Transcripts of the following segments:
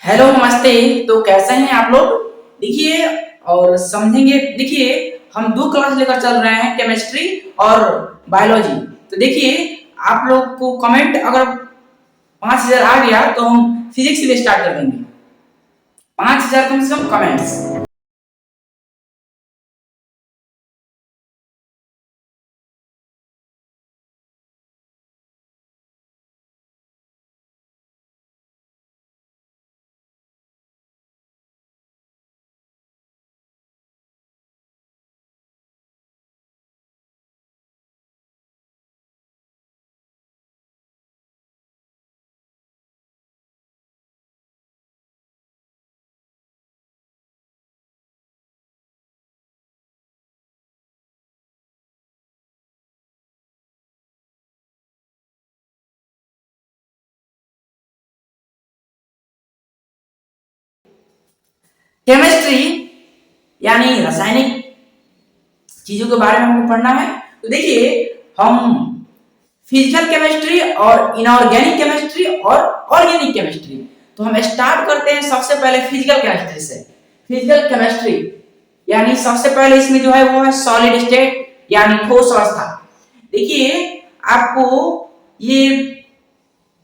Hello नमस्ते। तो कैसे हैं आप लोग? देखिए और समझेंगे। देखिए हम दो क्लास लेकर चल रहे हैं, केमिस्ट्री और बायोलॉजी। तो देखिए आप लोग को कमेंट अगर 5,000 आ गया तो हम फिजिक्स से स्टार्ट कर देंगे। 5,000 कम से कम कमेंट्स। केमिस्ट्री यानी रासायनिक चीजों के बारे में हमको पढ़ना है। तो देखिए हम फिजिकल केमिस्ट्री और इनऑर्गेनिक केमिस्ट्री और ऑर्गेनिक केमिस्ट्री। तो हम स्टार्ट करते हैं सबसे पहले फिजिकल केमिस्ट्री से। फिजिकल केमिस्ट्री यानी सबसे पहले इसमें जो है वो है सॉलिड स्टेट यानी ठोस अवस्था। देखिए आपको ये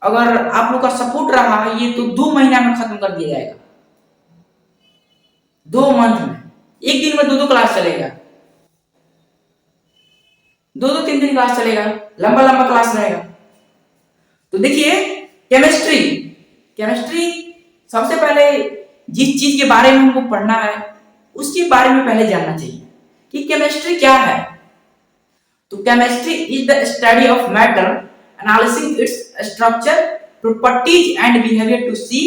अगर आप लोग का सपोर्ट रहा ये तो 2 महीना में खत्म कर दिया जाएगा। 2 मंथ में, एक दिन में दो क्लास चलेगा, दो तीन दिन क्लास चलेगा, लंबा लंबा क्लास रहेगा। तो देखिए केमिस्ट्री केमिस्ट्री सबसे पहले जिस चीज के बारे में हमको पढ़ना है उसके बारे में पहले जानना चाहिए कि केमिस्ट्री क्या है। तो chemistry is the study of matter, analysing its structure, properties and behaviour to see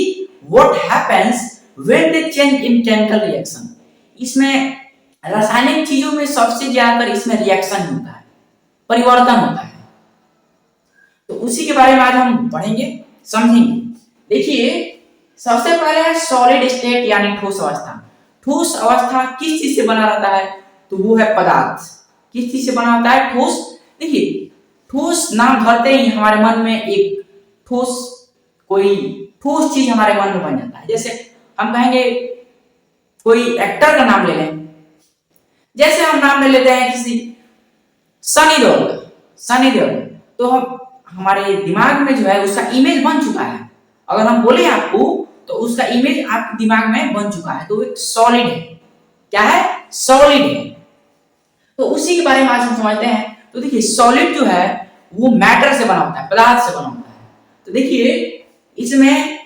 what happens when they change in chemical reaction. इसमें रासायनिक चीजों में सबसे ज्यादातर इसमें रिएक्शन होता है, परिवर्तन होता है। तो उसी के बारे में आज हम पढ़ेंगे, समझेंगे। देखिए सबसे पहले है सॉलिड स्टेट यानी ठोस अवस्था। ठोस अवस्था किस चीज से बना रहता है? तो वो है पदार्थ। किस चीज से बना होता है? ठोस। देखिए ठोस नाम धरते ही हमारे मन में एक ठोस, कोई ठोस चीज हमारे मन में बन जाता है। जैसे हम कहेंगे कोई एक्टर का नाम ले लें, जैसे हम नाम ले लेते हैं किसी सनी देओल। सनी देओल तो हम हमारे दिमाग में जो है उसका इमेज बन चुका है। अगर हम बोले आपको तो उसका इमेज आपके दिमाग में बन चुका है। तो एक सॉलिड है। क्या है? सॉलिड है। तो उसी के बारे में आज हम समझते हैं। तो देखिए सॉलिड जो है वो मैटर से बना होता है, पदार्थ से बना होता है। तो देखिए इसमें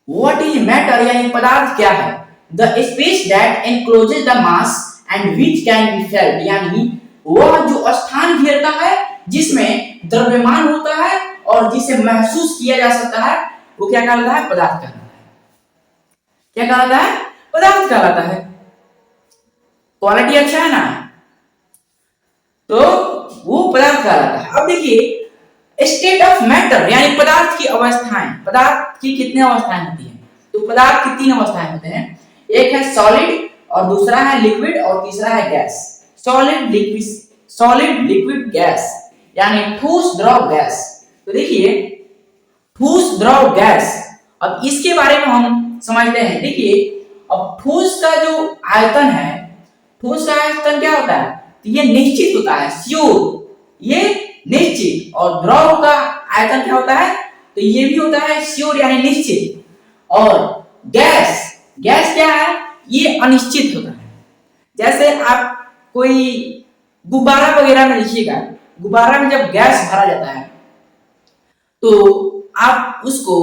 व्हाट इज मैटर यानी पदार्थ क्या है? The space that encloses the mass and which can be felt, यानी वह जो स्थान घेरता है जिसमें द्रव्यमान होता है और जिसे महसूस किया जा सकता है, वो क्या कहलाता है? पदार्थ कहलाता है। क्या कहलाता है? पदार्थ कहलाता है। क्वालिटी अच्छा है ना, तो वो पदार्थ कहलाता है। अब देखिए स्टेट ऑफ मैटर यानी पदार्थ की अवस्थाएं। पदार्थ की कितनी अवस्थाएं होती हैं? तो पदार्थ की 3 अवस्थाएं होते हैं। एक है सॉलिड और दूसरा है लिक्विड और तीसरा है गैस। सॉलिड लिक्विड गैस यानी ठोस द्रव गैस। तो देखिए ठोस द्रव गैस, अब इसके बारे में हम समझते हैं। देखिए अब ठोस का जो आयतन है, ठोस का आयतन क्या होता है? तो ये निश्चित होता है, श्योर, ये निश्चित। और द्रव का आयतन क्या होता है? तो ये भी होता है श्योर यानी निश्चित। और गैस, गैस क्या है? ये अनिश्चित होता है। जैसे आप कोई गुब्बारा वगैरह में देखिएगा, गुब्बारा में जब गैस भरा जाता है तो आप उसको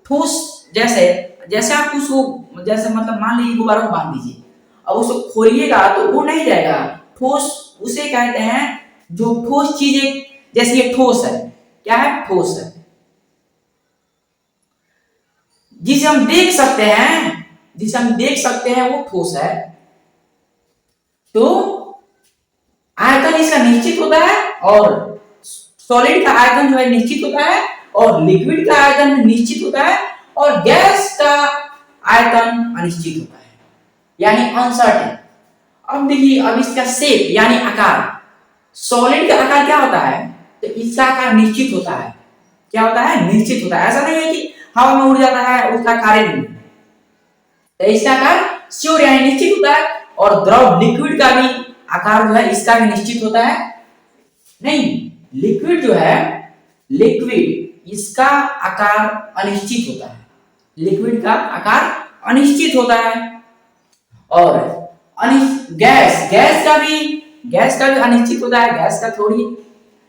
ठोस, जैसे जैसे आप उसको जैसे मतलब मान लीजिए गुब्बारा को बांध दीजिए, अब उसको खोलिएगा तो वो नहीं जाएगा। ठोस उसे कहते हैं जो ठोस चीज एक, जैसे ये ठोस है। क्या है? ठोस है जिसे हम देख सकते हैं, जिसे हम देख सकते हैं वो ठोस है। तो आयतन इसका निश्चित होता है और सॉलिड का आयतन जो है निश्चित होता है और लिक्विड का आयतन निश्चित होता है और गैस का आयतन अनिश्चित होता है यानी अनसर्टेन। अब देखिए अब इसका शेप यानी आकार। सॉलिड का आकार क्या होता है? तो इसका आकार निश्चित होता है। क्या होता है? निश्चित होता है। ऐसा नहीं है कि हवा में उड़ जाता है, उसका कार्य नहीं है। तो इसका आकार श्योर यानी निश्चित होता है, और द्रव लिक्विड का भी आकार जो है इसका भी निश्चित होता है। नहीं, लिक्विड जो है, लिक्विड इसका आकार अनिश्चित होता है, लिक्विड का आकार अनिश्चित होता है। और गैस का भी अनिश्चित होता है, गैस का थोड़ी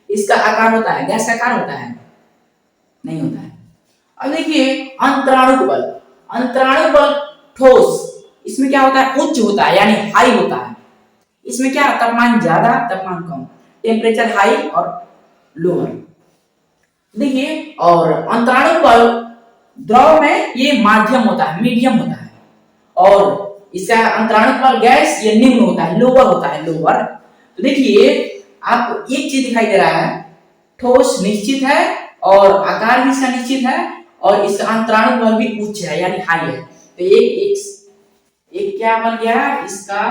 इसका आकार होता है, गैस का आकार होता है, नहीं होता है। अब देखिए अंतराणु बल ठोस, इसमें क्या होता है, उच्च होता है यानी हाई होता है। इसमें क्या, तापमान ज्यादा तापमान कम, टेम्परेचर हाई और लोअर। देखिए, और अंतराणु बल द्रव में ये माध्यम होता है, मीडियम होता है, और इसका अंतराणु बल गैस ये निम्न होता है, लोअर होता है, लोअर। तो देखिए आपको एक चीज दिखाई दे रहा है, ठोस निश्चित है और आकार भी इसका निश्चित है, और इसका अंतराणु बल भी उच्च है यानी हाई है। तो एक क्या बन गया इसका,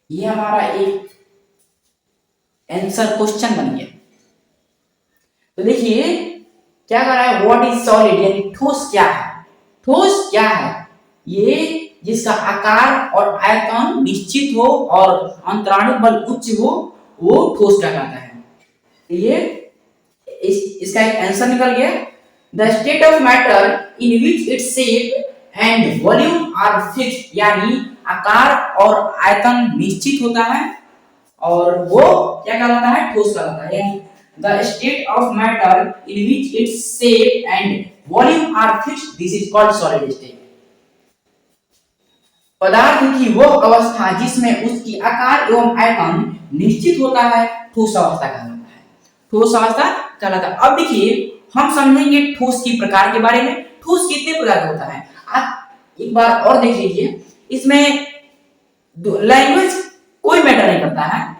ये हमारा एक आंसर क्वेश्चन बन गया। तो देखिए क्या कर रहा है, व्हाट इज सॉलिड यानी ठोस क्या है, ठोस क्या है, ये जिसका आकार और आयतन निश्चित हो और अंतराणु बल उच्च हो, वो ठोस कहलाता है। ये इसका एक आंसर निकल गया, the state of matter in which its shape and volume are fixed, यानी आकार और आयतन निश्चित होता है और वो क्या कहलाता है, ठोस कहलाता है। यानी the state of matter in which its shape and volume are fixed, this is called solid state. पदार्थ की वो अवस्था जिसमें उसकी आकार एवं आयतन निश्चित होता है, ठोस अवस्था कहलाता है, ठोस अवस्था कहलाता है। अब देखिए हम समझेंगे ठोस की प्रकार के बारे में, ठोस कितने प्रकार का होता है। आप एक बार और देख लीजिए, इसमें लैंग्वेज कोई मैटर नहीं करता है।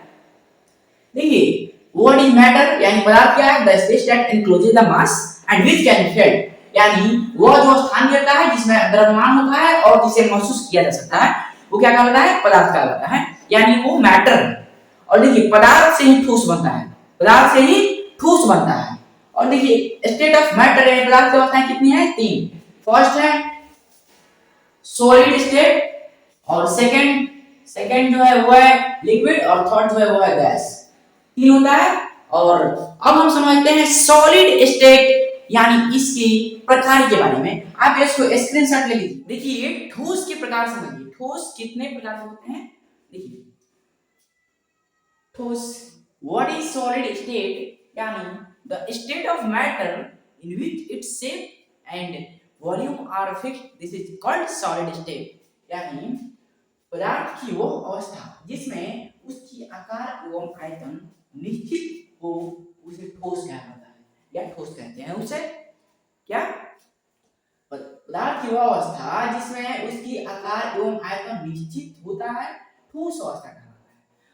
देखिए व्हाट इज मैटर यानी पदार्थ क्या है, the space that encloses the mass and which can be felt, यानी वह जो स्थान रहता है जिसमें द्रव्यमान होता है और जिसे महसूस किया जा सकता है, वो क्या कहलाता है, पदार्थ कहलाता है, यानी वो मैटर है। और देखिए पदार्थ से ही ठोस बनता है, पदार्थ से ही ठोस बनता है। और देखिए स्टेट ऑफ मैटर यानी पदार्थ की अवस्थाएं कितनी है, तीन। फर्स्ट है सॉलिड स्टेट, और सेकंड जो है वो है लिक्विड, और थर्ड जो है वो है गैस, तीन होता है। और अब हम समझते हैं सॉलिड स्टेट यानी इसकी प्रकार के बारे में। आप इसको स्क्रीनशॉट ले लीजिए। देखिए ठोस के प्रकार समझिए, ठोस कितने प्रकार के होते हैं। देखिए ठोस, व्हाट इज सॉलिड स्टेट यानी the state of matter in which its shape and volume are fixed, this is called solid state, यानी पदार्थ की वो अवस्था जिसमें उसकी आकार एवं आयतन निश्चित हो, उसे ठोस कहा जाता है, या ठोस कहते हैं उसे क्या, पदार्थ की वो अवस्था जिसमें उसकी आकार एवं आयतन निश्चित होता है, ठोस अवस्था कहलाता है।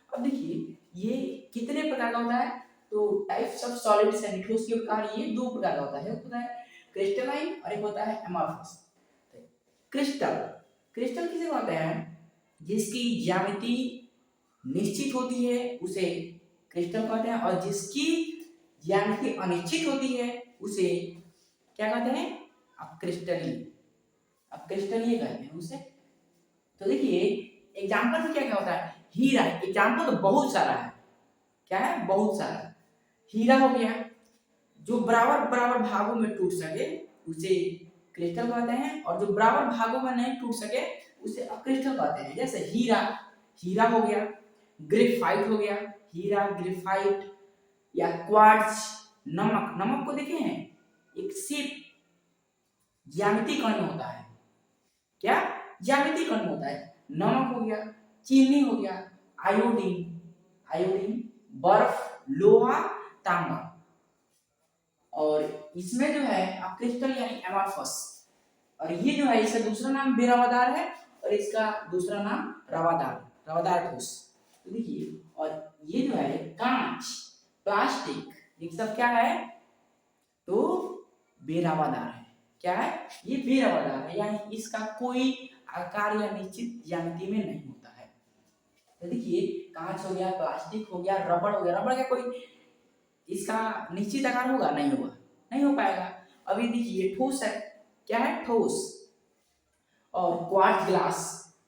अब देखिए ये कितने प्रकार का होता है, तो टाइप्स ऑफ सॉलिड्स यानी ठोस के प्रकार ये दो प्रकार का होता है, एक होता है क्रिस्टलाइन और एक होता है एमॉर्फस। क्रिस्टल किसे कहते हैं, जिसकी ज्यामिति निश्चित होती है उसे क्रिस्टल कहते हैं, और जिसकी ज्यामिति अनिश्चित होती है उसे क्या कहते हैं, अपक्रिस्टलीय कहते हैं उसे। तो देखिए एग्जांपल में क्या क्या होता है, हीरा, एग्जांपल तो बहुत सारा है, क्या है, बहुत सारा। हीरा हो गया, जो बराबर बराबर भागों में टूट सके उसे क्रिस्टल कहते हैं, और जो बराबर भागों में नहीं टूट सके उसे अपक्रिस्टल कहते हैं। जैसे हीरा हो गया, ग्रेफाइट हो गया, हीरा ग्रेफाइट, या क्वार्ट्ज, नमक को देखे हैं, एक सिर्फ ज्यामिति कण में होता है, क्या ज्यामिति कण में होता है, नमक हो गया, चीनी हो गया, आयोडीन, बर्फ, लोहा, तांबा, और इसमें जो है अपक्रिस्टल यानी एमॉर्फस, और ये जो है इसका दूसरा नाम बेरवादार है और इसका दूसरा नाम रवादार ठोस। तो देखिए, और ये जो है कांच, प्लास्टिक, ये सब क्या है, तो बेरवादार है, क्या है, ये बेरवादार है, यानी इसका कोई आकार या निश्चित ज्यामिति में नहीं होता है। तो देखिए कांच हो गया, प्लास्टिक हो गया, रबड़ हो गया, रबड़ का कोई इसका निश्चित आकार होगा, नहीं होगा, नहीं हो पाएगा। अभी देखिए ठोस है, क्या है, ठोस, और क्वार्ट्ज ग्लास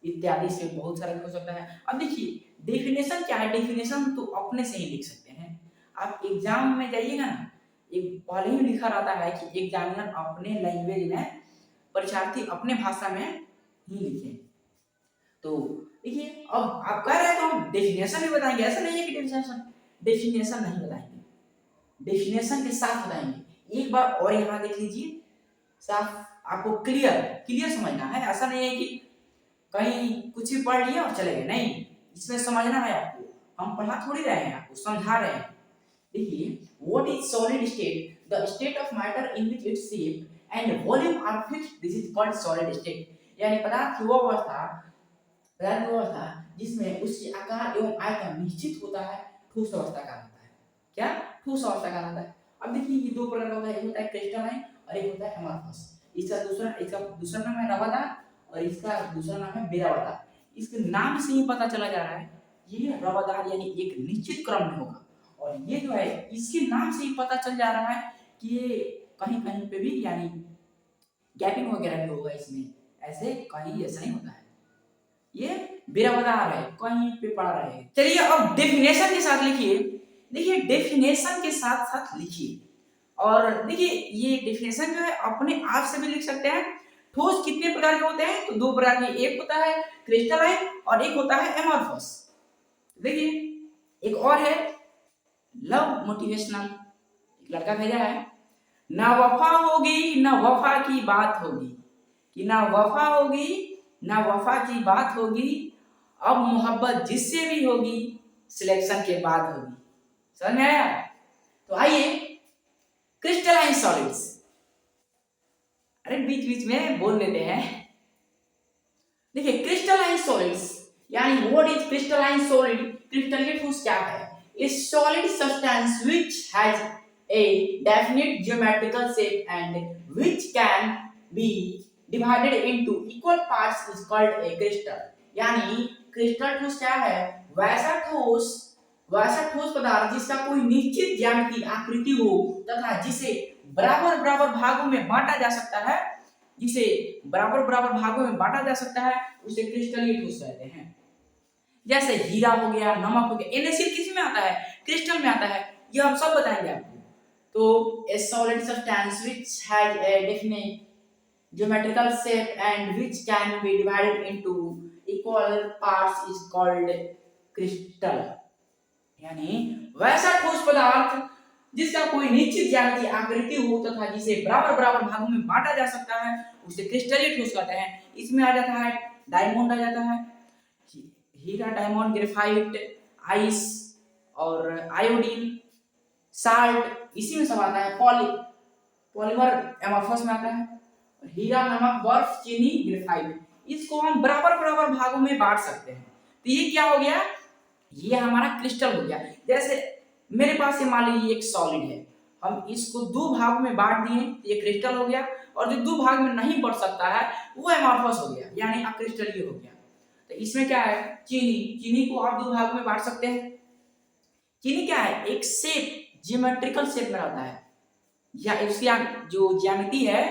इत्यादि से बहुत सारा हो सकता है। अब देखिए डेफिनेशन क्या है, डेफिनेशन तो अपने से ही लिख सकते हैं। आप एग्जाम में जाइएगा ना, एक पहले ही लिखा रहता है कि एग्जामिनर अपने लैंग्वेज में, परीक्षार्थी अपने भाषा में ही लिखे। तो देखिए अब आप कह रहे हैं तो हम डेफिनेशन भी बताएंगे, ऐसा नहीं है कि डेफिनेशन डेफिनेशन नहीं बताएंगे, डेफिनेशन के साथ बताएंगे। एक बार और यहाँ देख लीजिए, साफ आपको क्लियर क्लियर समझना है। ऐसा नहीं है कि कहीं कुछ भी पढ़ लिया और चले गए, नहीं, इसमें समझना है आपको। हम पढ़ा थोड़ी रहे हैं, आपको समझा रहे हैं। देखिए what is solid state, the state of matter in which its shape and volume are fixed, this is called solid state. यानी पदार्थ की वो अवस्था, पदार्थ की अवस्था जिसमें उसके आकार एवं आयतन निश्चित होता है, ठोस अवस्था का होता है। क्या, ठोस अवस्था का होता है। अब देखिए ये दो प्रकार का होता है, एक होता है क्रिस्टलाइन और एक होता है एमॉर्फस। इसका दूसरा नाम है रवादार और इसका दूसरा नाम है बेरावादार। इसके नाम से ही पता चला जा रहा है ये रवादार यानी एक निश्चित क्रम में होगा, और ये जो है इसके नाम से ही पता चल जा रहा है कि ये कहीं कहीं पे भी यानी गैपिंग वगैरह भी होगा इसमें, ऐसे कहीं ऐसा नहीं होता है। ये बेरावादार है, कहीं पे पड़ा रहेगा। चलिए अब डेफिनेशन के साथ लिखिए। देखिए डेफिनेशन के साथ साथ लिखिए, और देखिए ये डेफिनेशन जो है अपने आप से भी लिख सकते हैं। ठोस कितने प्रकार के होते हैं, तो दो प्रकार के, एक होता है क्रिस्टलाइन और एक होता है एमॉर्फस। देखिए एक और है लव मोटिवेशनल, एक लड़का भेजा है, ना वफा होगी ना वफा की बात होगी, कि ना वफा होगी ना वफा की बात होगी, अब मोहब्बत जिससे भी होगी सिलेक्शन के बाद होगी। समझ में आया? तो आइए क्रिस्टलाइन सॉलिड्स, अरे बीच बीच में बोल लेते हैं। देखिए क्रिस्टलाइन सॉलिड्स यानी व्हाट इज क्रिस्टलाइन सॉलिड, क्रिस्टलीय ठोस क्या है? A solid substance which has a definite geometrical shape and which can be divided into equal parts is called a crystal। यानी क्रिस्टल ठोस क्या है? वैसा ठोस पदार्थ जिसका कोई निश्चित ज्यामिति आकृति हो तथा जिसे बराबर बराबर भागों में बांटा जा सकता है, जिसे बराबर बराबर भागों में बांटा जा सकता है, उसे क्रिस्टलीय ठोस कहते हैं। जैसे हीरा हो गया, नमक हो गया, NaCl किस में आता है? क्रिस्टल में आता है। ये हम सब बताएंगे आपको। तो a solid substance which has a definite geometrical shape and which can be divided into equal parts is called crystal। यानी वैसा ठोस पदार्थ जिसका कोई निश्चित ज्यामितीय आकृति हो तथा जिसे बराबर बराबर भागों में बांटा जा सकता है, उसे क्रिस्टलीय ठोस कहते हैं। इसमें आ जाता है डायमंड, आ जाता है हीरा, डायमंड, ग्रेफाइट, आइस और आयोडीन, साल्ट, इसी में सब आता है। पॉलीमर एमॉर्फस में आता है, और हीरा, नमक, बर्फ, चीनी, ग्रेफाइट, इसको हम बराबर बराबर भागों में बांट सकते हैं। तो ये क्या हो गया? ये हमारा क्रिस्टल हो गया। जैसे मेरे पास ये मान लीजिए एक सॉलिड है, हम इसको दो भागों में बांट दिए, ये क्रिस्टल हो गया, और जो दो भाग में नहीं बढ़ सकता है वो एमॉर्फस हो गया, यानी अक्रिस्टलीय हो गया। तो इसमें क्या है? चीनी को आप दो भागों में बांट सकते हैं। चीनी क्या है? एक शेप, जियोमेट्रिकल शेप में रहता है, या इसकी जो ज्यामिति है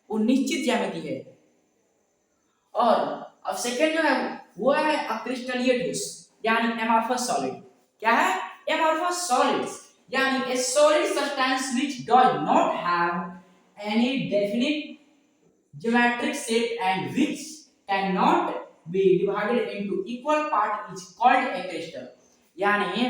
वो निश्चित ज्यामिति है। और अब सेकंड जो है वो है अक्रिस्टलीय ठोस, यानी एमॉर्फस सॉलिड। क्या है? एमॉर्फस सॉलिड्स यानी a solid substance which does not have any definite geometric shape and which cannot be divided into equal part is called a crystal। यानी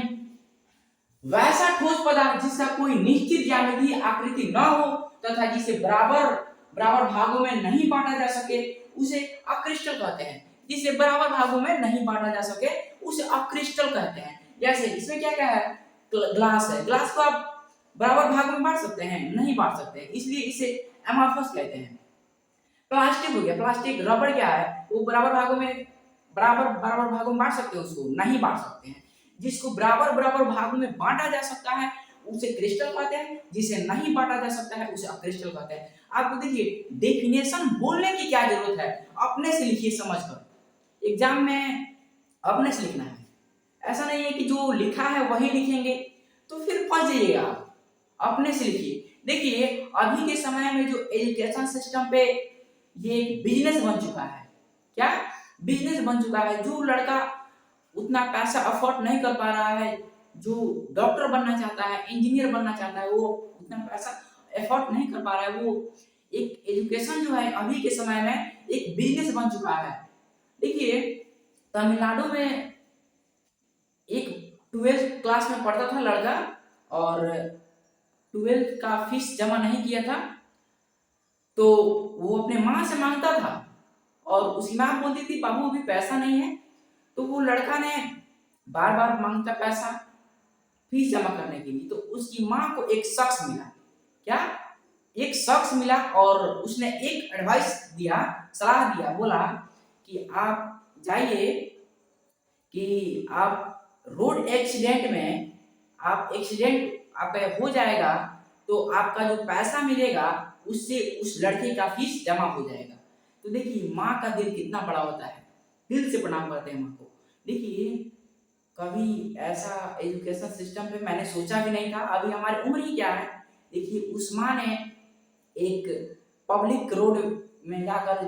वैसा ठोस पदार्थ जिसका कोई निश्चित ज्यामितीय आकृति न हो तथा जिसे बराबर बराबर भागों में नहीं बांटा जा सके, उसे अक्रिस्टल कहते हैं। जिसे बराबर भागों में नहीं बांटा जा सके उसे अक्रिस्टल कहते हैं। जैसे इसमें क्या क्या है? ग्लास है, ग्लास को आप बराबर भागों में बांट सकते हैं? नहीं बांट सकते, इसलिए इसे एमॉर्फस कहते हैं। प्लास्टिक हो गया, प्लास्टिक, रबड़ क्या है? वो बराबर भागों में बांट सकते हैं? उसको नहीं बांट सकते हैं। जिसको बराबर बराबर भागों में बांटा जा सकता है उसे क्रिस्टल कहते हैं, जिसे नहीं बांटा जा सकता है उसे अक्रिस्टल कहते हैं। आपको देखिए डेफिनेशन बोलने की क्या जरूरत है, अपने से लिखिए समझकर। एग्जाम में अपने से लिखना है, ऐसा नहीं है कि जो लिखा है वही लिखेंगे तो फिर फंस जाइएगा आप। अपने से लिखिए। देखिए अभी के समय में जो एजुकेशन सिस्टम पे ये एक बिजनेस बन चुका है। क्या बिजनेस बन चुका है? जो लड़का उतना पैसा अफोर्ड नहीं कर पा रहा है, जो डॉक्टर बनना चाहता है, इंजीनियर बनना चाहता है, वो उतना पैसा अफोर्ड नहीं कर पा रहा है, वो एक एजुकेशन जो है अभी के समय में एक बिजनेस बन चुका है। देखिए तमिलनाडु में एक 12th क्लास में पढ़ता था लड़का, और 12th का फीस जमा नहीं किया था, तो वो अपने माँ से मांगता था और उसकी माँ बोलती थी बाबू अभी पैसा नहीं है। तो वो लड़का ने बार बार मांगता पैसा फीस जमा करने के लिए, तो उसकी माँ को एक शख्स मिला। क्या? एक शख्स मिला और उसने एक एडवाइस दिया, सलाह दिया, बोला कि आप जाइए कि आप रोड एक्सीडेंट में, आप एक्सीडेंट आपका हो जाएगा तो आपका जो पैसा मिलेगा उससे उस लड़के का फीस जमा हो जाएगा। तो देखिए माँ का दिल कितना बड़ा होता है, दिल से प्रणाम करते हैं माँ को। देखिए कभी ऐसा एजुकेशन सिस्टम पे मैंने सोचा भी नहीं था। अभी हमारी उम्र ही क्या है। देखिए उस माँ ने एक पब्लिक रोड में जाकर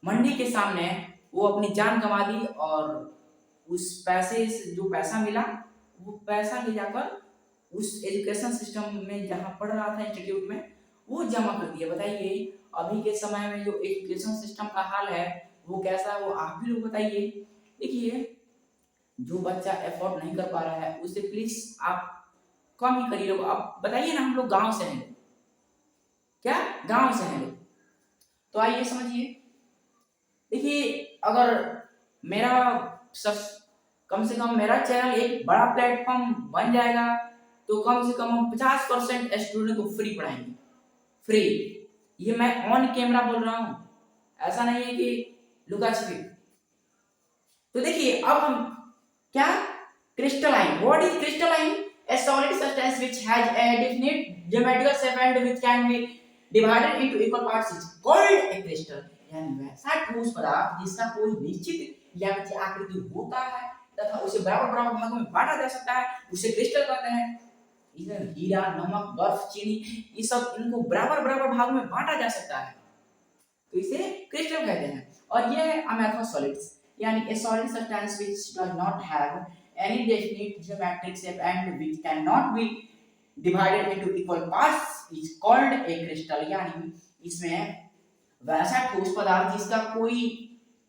मंडी के सामने वो अपनी जान गंवा दी, और उस पैसे से जो पैसा मिला वो पैसा ले जाकर उस एजुकेशन सिस्टम में जहाँ पढ़ रहा था इंस्टीट्यूट में वो जमा कर दिया। बताइए अभी के समय में जो एजुकेशन सिस्टम का हाल है वो कैसा है, वो आप भी लोग बताइए। देखिए जो बच्चा एफोर्ड नहीं कर पा रहा है उसे प्लीज आप कम ही करिए। लोग आप बताइए ना, हम लोग गांव से हैं, क्या गांव से हैं लोग, तो आइए समझिए। देखिए अगर मेरा सब कम से कम मेरा चैनल एक बड़ा प्लेटफॉर्म बन जाएगा तो कम से कम हम 50% स्टूडेंट को फ्री पढ़ाएंगे। फ्री, ये मैं ऑन कैमरा बोल रहा हूँ, ऐसा नहीं है कि लुका छिपी। तो देखिए अब हम क्या, crystalline, what is crystalline? A solid substance which has a definite geometrical shape and which can be divided into equal parts is called a crystal। यानी वैसा ठोस पदार्थ जिसका कोई निश्चित ज्यामितीय आकृति होता है तथा उसे बराबर बराबर भागों में बांटा जा सकता है, उसे क्रिस्टल कहते हैं। इधर हीरा, नमक, बर्फ, चीनी, ये सब इनको बराबर बराबर भागों में बांटा जा सकता है, तो इसे क्रिस्टल कहते हैं। और ये है amorphous solids, यानी a solid substance which does not have any definite geometric shape and which cannot be divided into equal parts is called a crystal। यानी इसमें वैसा ठोस पदार्थ जिसका कोई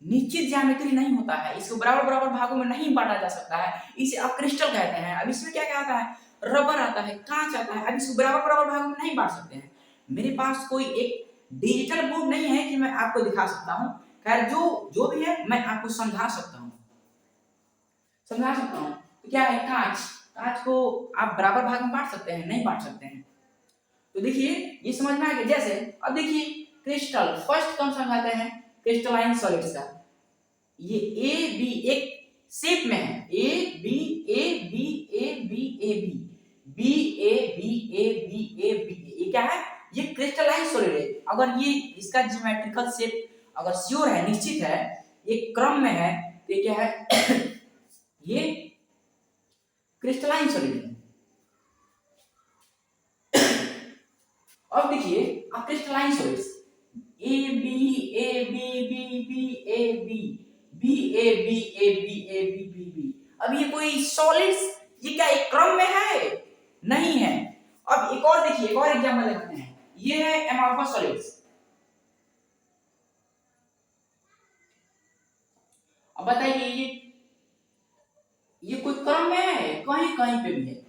निश्चित ज्यामिति नहीं होता है, इसको बराबर बराबर भागों में नहीं बांटा जा सकता है, इसे आप क्रिस्टल कहते हैं। अब इसमें क्या क्या आता है, रबर आता है, कांच आता है, अब इसको बराबर बराबर भागों में नहीं बांट सकते हैं। मेरे पास कोई एक डिजिटल बोर्ड नहीं है कि मैं आपको दिखा सकता हूँ, खैर जो भी है मैं आपको समझा सकता हूँ, समझा सकता हूँ। तो क्या है, कांच, कांच को आप बराबर भाग में बांट सकते हैं? नहीं बांट सकते हैं। तो देखिए ये समझ में आ गया। जैसे अब देखिए क्रिस्टल फर्स्ट कौन समझाते हैं, क्रिस्टलाइन सॉलिड्स का, ये ए बी एक शेप में है, A B A B A B A B B A B A B A B, ये क्या है, ये क्रिस्टलाइन सॉलिड है। अगर ये इसका ज्योमेट्रिकल शेप अगर श्योर है, निश्चित है, ये क्रम में है, तो ये क्या है ये क्रिस्टलाइन सॉलिड है। अब देखिए अब crystalline solids A B A B B B A B B A B A B A B B B, अब ये कोई सॉलिड्स, ये क्या एक क्रम में है? नहीं है। अब एक और देखिए, एक और एग्जांपल लेते हैं, ये है एमॉर्फस सॉलिड्स। अब बताइए ये कोई क्रम में है? कहीं कहीं पे भी है,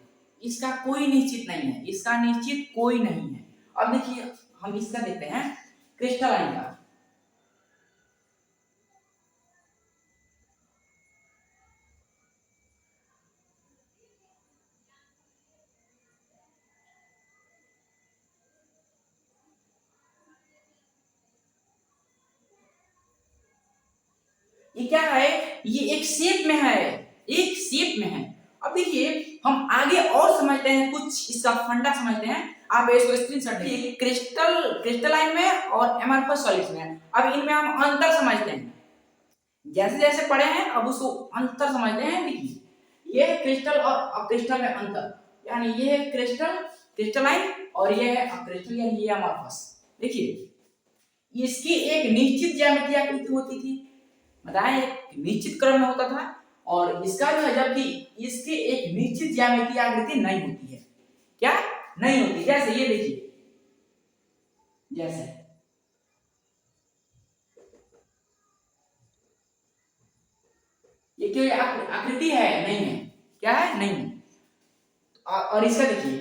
इसका कोई निश्चित नहीं है, इसका निश्चित कोई नहीं है। अब देखिए हम इसका देखते हैं क्रिस्टलाइन का। ये क्या है, ये एक शेप में है, एक शेप में है। अब देखिए हम आगे और समझते हैं, कुछ इसका फंडा समझते हैं। आप इसको स्क्रीनशॉट लीजिए, क्रिस्टलाइन में और एमॉर्फस सॉलिड्स में। अब इनमें हम अंतर समझते हैं, जैसे जैसे पढ़े हैं अब उसको अंतर समझते हैं। देखिए ये क्रिस्टल और अक्रिस्टल में अंतर, यानी ये है क्रिस्टल, क्रिस्टलाइन, और ये है अक्रिस्टल यानी ये अमॉर्फस। देखिए इसकी एक निश्चित ज्यामितीय आकृति होती थी, बताएं एक निश्चित क्रम में होता था, और इसका जो है जबकि इसकी एक निश्चित ज्यामितीय आकृति नहीं होती है। क्या नहीं होती? जैसे ये देखिए, जैसे ये क्यों आकृति है? नहीं है। क्या है? नहीं है। और इसका देखिए,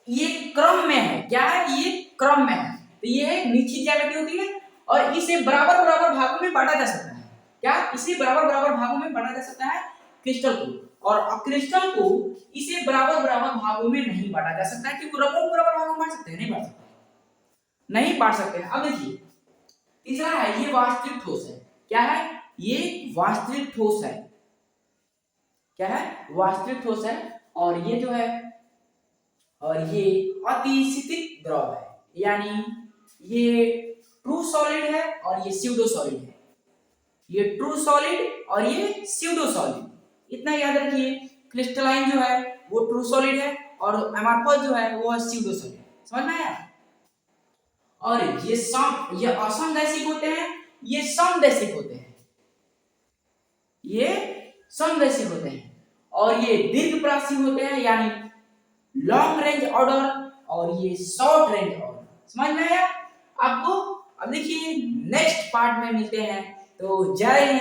ये क्रम में है। क्या है? ये क्रम में है। तो ये निश्चित ज्यामिति होती है और इसे बराबर बराबर भागों में बांटा जा सकता है। क्या? इसे बराबर बराबर भागों में बांटा जा सकता है क्रिस्टल को, और अक्रिस्टल को इसे बराबर बराबर भागों में नहीं बांटा जा सकता है, क्योंकि रबड़ को बराबर भागों में बांट सकते हैं? नहीं बांट सकते, नहीं बांट सकते हैं। अब देखिए तीसरा है, ये वास्तविक ठोस है। क्या है? ये वास्तविक ठोस है। क्या है? वास्तविक ठोस है। और ये जो है, और ये अतिस्थितिक द्रव है, यानी ये ट्रू सॉलिड है और ये स्यूडो सॉलिड है। ये ट्रू सॉलिड और ये स्यूडो सॉलिड, इतना याद रखिए। क्रिस्टलाइन जो है वो ट्रू सॉलिड है और अमॉर्फस जो है वो स्यूडो सॉलिड। समझ में आया? और ये असमदैशिक होते हैं, ये समदैशिक होते हैं। ये समदैशिक होते हैं और ये दीर्घप्रासी होते हैं, यानी लॉन्ग रेंज ऑर्डर, और ये शॉर्ट रेंज ऑर्डर। समझ में आया आपको? अब देखिए नेक्स्ट पार्ट में मिलते हैं। तो जय हिंद।